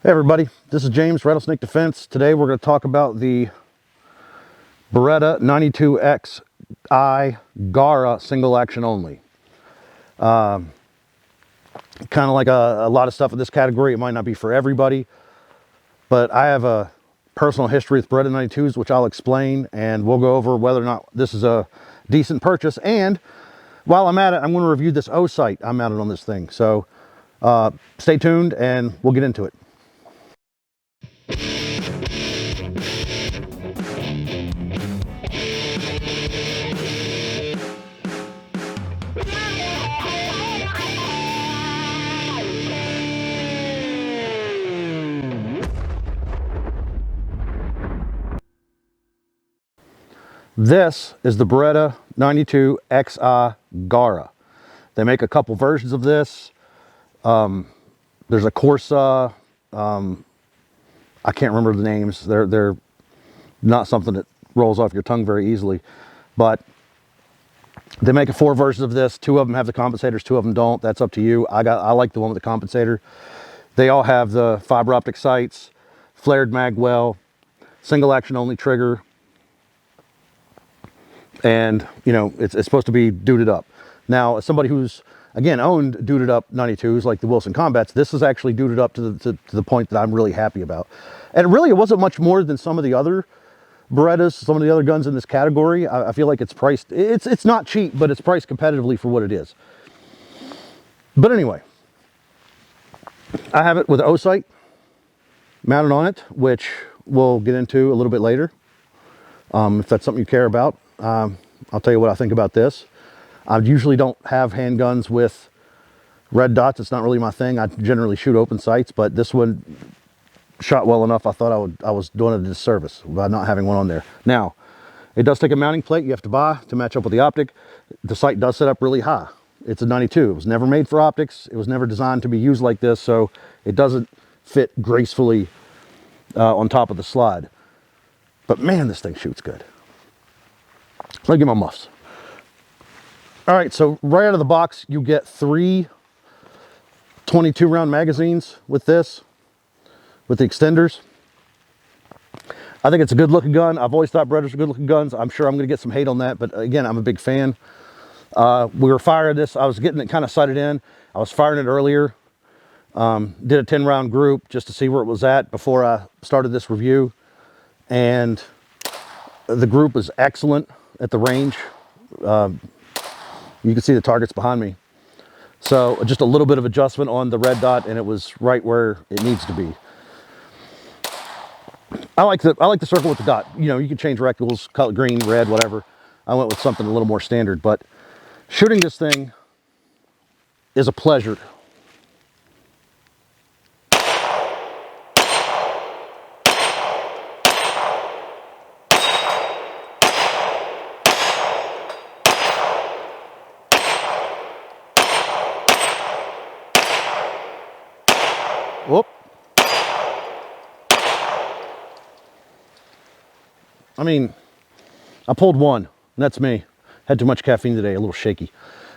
Hey everybody, this is James, Rattlesnake Defense. Today we're going to talk about the Beretta 92XI Gara single action only. Kind of like a lot of stuff in this category, it might not be for everybody, but I have a personal history with Beretta 92s, which I'll explain, and we'll go over whether or not this is a decent purchase. And while I'm at it, I'm going to review this O sight I mounted on this thing. So stay tuned and we'll get into it. This is the Beretta 92XI Gara. They make a couple versions of this. There's a Corsa. I can't remember the names. They're not something that rolls off your tongue very easily. But they make 4 versions of this. 2 of them have the compensators, 2 of them don't. That's up to you. I like the one with the compensator. They all have the fiber optic sights, flared mag well, single action only trigger. And you know it's supposed to be duded up. Now, as somebody who's again owned duded up 92s like the Wilson Combats, this is actually duded up to the point that I'm really happy about. And really, it wasn't much more than some of the other Berettas, some of the other guns in this category. I feel like it's priced. It's not cheap, but it's priced competitively for what it is. But anyway, I have it with O sight mounted on it, which we'll get into a little bit later, if that's something you care about. I'll tell you what I think about this. I usually don't have handguns with red dots. It's not really my thing. I generally shoot open sights, but this one shot well enough. I thought I was doing a disservice by not having one on there. Now, it does take a mounting plate you have to buy to match up with the optic. The sight does set up really high. It's a 92. It was never made for optics. It was never designed to be used like this, so it doesn't fit gracefully on top of the slide. But man, this thing shoots good. Let me get my muffs. All right, so right out of the box, you get 3 22 round magazines with this, with the extenders. I think it's a good looking gun. I've always thought Berettas are good looking guns. I'm sure I'm gonna get some hate on that, but again, I'm a big fan. We were firing this. I was getting it kind of sighted in. I was firing it earlier. Did a 10 round group just to see where it was at before I started this review. And the group was excellent at the range. You can see the targets behind me. So just a little bit of adjustment on the red dot and it was right where it needs to be. I like the circle with the dot. You know, you can change rectangles, color green, red, whatever. I went with something a little more standard, but shooting this thing is a pleasure. Whoop. I mean, I pulled one, and that's me. Had too much caffeine today, a little shaky.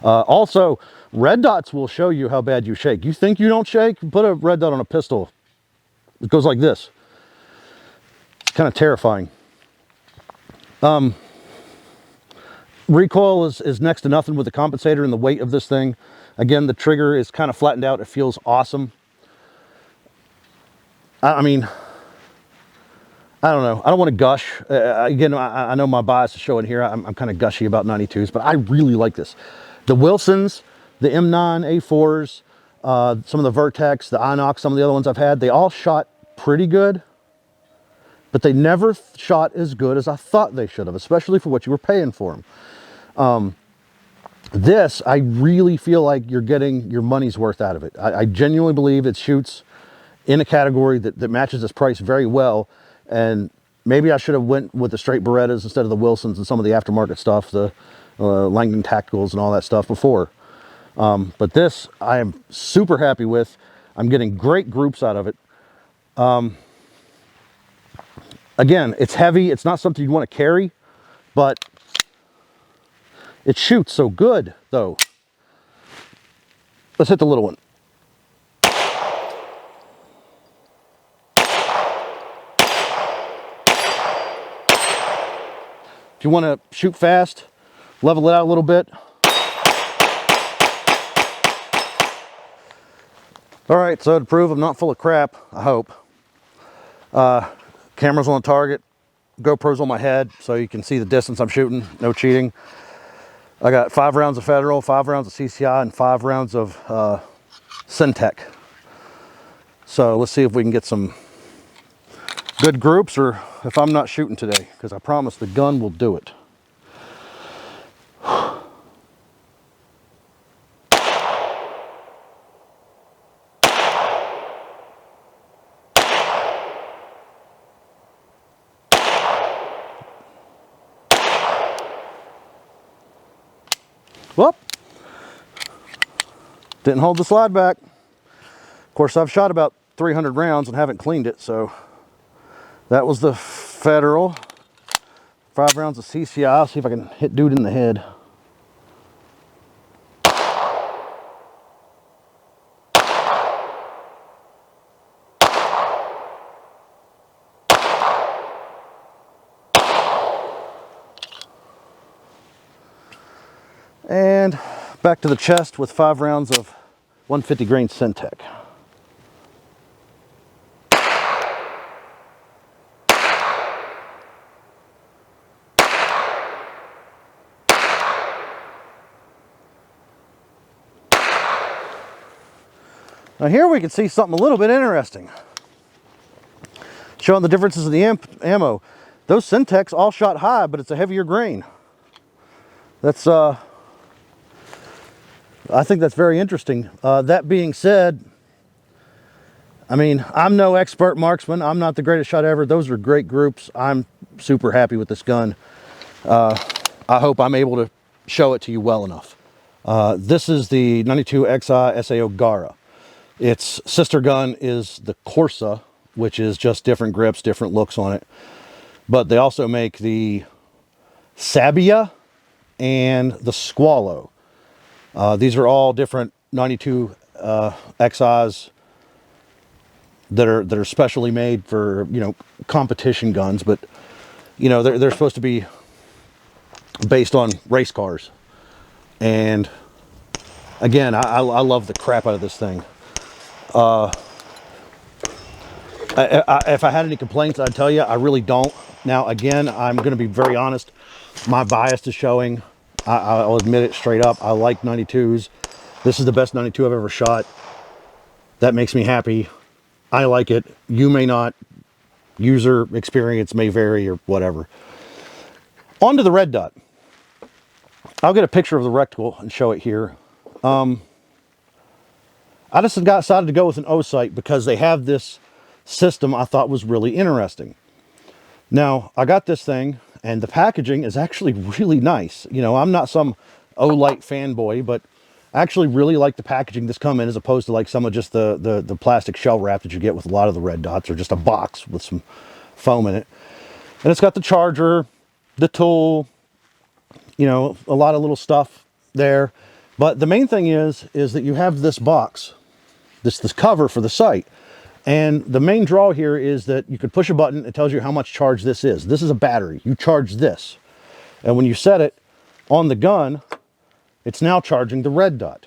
Also, red dots will show you how bad you shake. You think you don't shake? Put a red dot on a pistol. It goes like this. It's kind of terrifying. Recoil is next to nothing with the compensator and the weight of this thing. Again, the trigger is kind of flattened out. It feels awesome. I mean, I don't know. I don't want to gush. Again, I know my bias is showing here. I'm kind of gushy about 92s, but I really like this. The Wilsons, the M9 A4s, some of the Vertex, the Inox, some of the other ones I've had, they all shot pretty good, but they never shot as good as I thought they should have, especially for what you were paying for them. This, I really feel like you're getting your money's worth out of it. I genuinely believe it shoots in a category that matches its price very well. And maybe I should have went with the straight Berettas instead of the Wilsons and some of the aftermarket stuff, the Langdon Tacticals and all that stuff before. But this I am super happy with. I'm getting great groups out of it. Again, it's heavy. It's not something you'd want to carry, but it shoots so good though. Let's hit the little one. If you want to shoot fast, level it out a little bit. All right, so to prove I'm not full of crap, I hope. Camera's on target, GoPro's on my head, so you can see the distance I'm shooting, no cheating. I got 5 rounds of Federal, 5 rounds of CCI, and 5 rounds of Syntec. So let's see if we can get some good groups, or if I'm not shooting today, because I promise the gun will do it. Whoop! Didn't hold the slide back. Of course, I've shot about 300 rounds and haven't cleaned it, so that was the Federal. 5 rounds of CCI. I'll see if I can hit dude in the head. And back to the chest with 5 rounds of 150 grain Syntec. Now here we can see something a little bit interesting. Showing the differences in the ammo. Those Syntecs all shot high, but it's a heavier grain. That's I think that's very interesting. That being said, I mean, I'm no expert marksman. I'm not the greatest shot ever. Those are great groups. I'm super happy with this gun. I hope I'm able to show it to you well enough. This is the 92XI SAO Gara. Its sister gun is the Corsa, which is just different grips, different looks on it. But they also make the Sabia and the Squallow. These are all different 92 XIs that are specially made for, you know, competition guns, but you know, they're supposed to be based on race cars. And again, I love the crap out of this thing. If I had any complaints, I'd tell you. I really don't. Now, again, I'm going to be very honest. My bias is showing. I'll admit it straight up. I like 92s. This is the best 92 I've ever shot. That makes me happy. I like it. You may not. User experience may vary or whatever. On to the red dot. I'll get a picture of the reticle and show it here. I just decided to go with an O-sight because they have this system I thought was really interesting. Now, I got this thing, and the packaging is actually really nice. You know, I'm not some O-light fanboy, but I actually really like the packaging this come in, as opposed to like some of just the plastic shell wrap that you get with a lot of the red dots, or just a box with some foam in it. And it's got the charger, the tool, you know, a lot of little stuff there. But the main thing is that you have this box, this cover for the sight. And the main draw here is that you could push a button. It tells you how much charge this is. This is a battery. You charge this. And when you set it on the gun, it's now charging the red dot.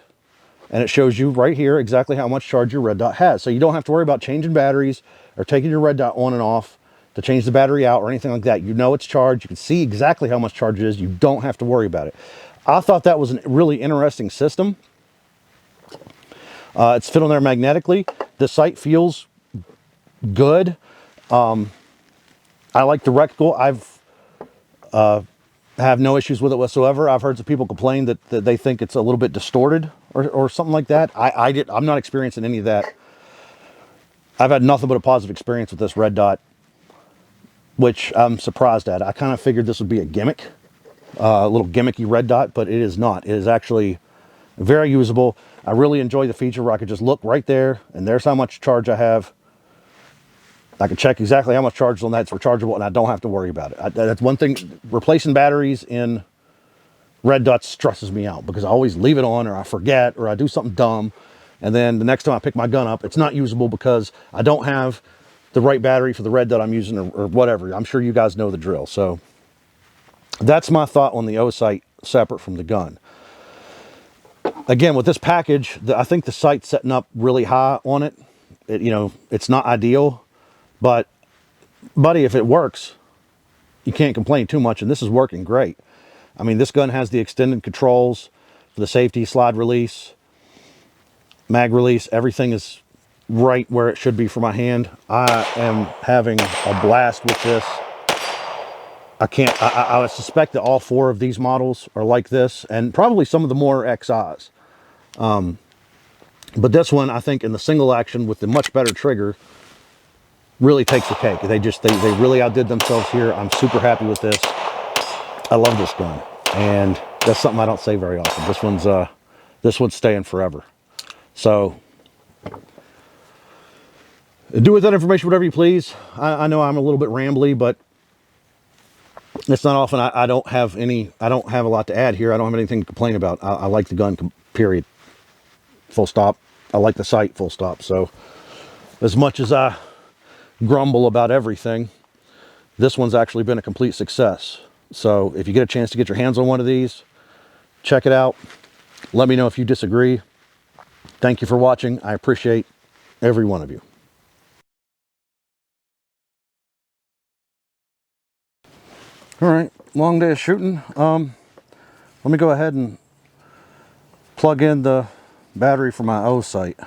And it shows you right here exactly how much charge your red dot has. So you don't have to worry about changing batteries or taking your red dot on and off to change the battery out or anything like that. You know it's charged. You can see exactly how much charge it is. You don't have to worry about it. I thought that was a really interesting system. It's fit on there magnetically. The sight feels good. I like the reticle. Have no issues with it whatsoever. I've heard some people complain that they think it's a little bit distorted or something like that. I'm not experiencing any of that. I've had nothing but a positive experience with this red dot, which I'm surprised at. I kind of figured this would be a gimmick, a little gimmicky red dot, but it is not. It is actually very usable. I really enjoy the feature where I could just look right there, and there's how much charge I have. I can check exactly how much charge is on that. It's rechargeable, and I don't have to worry about it. That's one thing. Replacing batteries in red dots stresses me out because I always leave it on, or I forget, or I do something dumb, and then the next time I pick my gun up, it's not usable because I don't have the right battery for the red dot I'm using, or whatever. I'm sure you guys know the drill. So That's my thought on the O sight separate from the gun. Again, with this package, I think the sight's setting up really high on it. You know, it's not ideal, but buddy, if it works, you can't complain too much, and this is working great. I mean, this gun has the extended controls for the safety, slide release, mag release. Everything is right where it should be for my hand. I am having a blast with this. I would suspect that all 4 of these models are like this, and probably some of the more XIs. But this one, I think in the single action with the much better trigger, really takes the cake. They really outdid themselves here. I'm super happy with this. I love this gun, and that's something I don't say very often. This one's staying forever. So do with that information whatever you please. I know I'm a little bit rambly, but it's not often I don't have a lot to add here. I don't have anything to complain about. I like the gun, period. Full stop. I like the sight, full stop. So as much as I grumble about everything, this one's actually been a complete success. So if you get a chance to get your hands on one of these, check it out. Let me know if you disagree. Thank you for watching. I appreciate every one of you. All right, long day of shooting. Let me go ahead and plug in the battery for my O sight.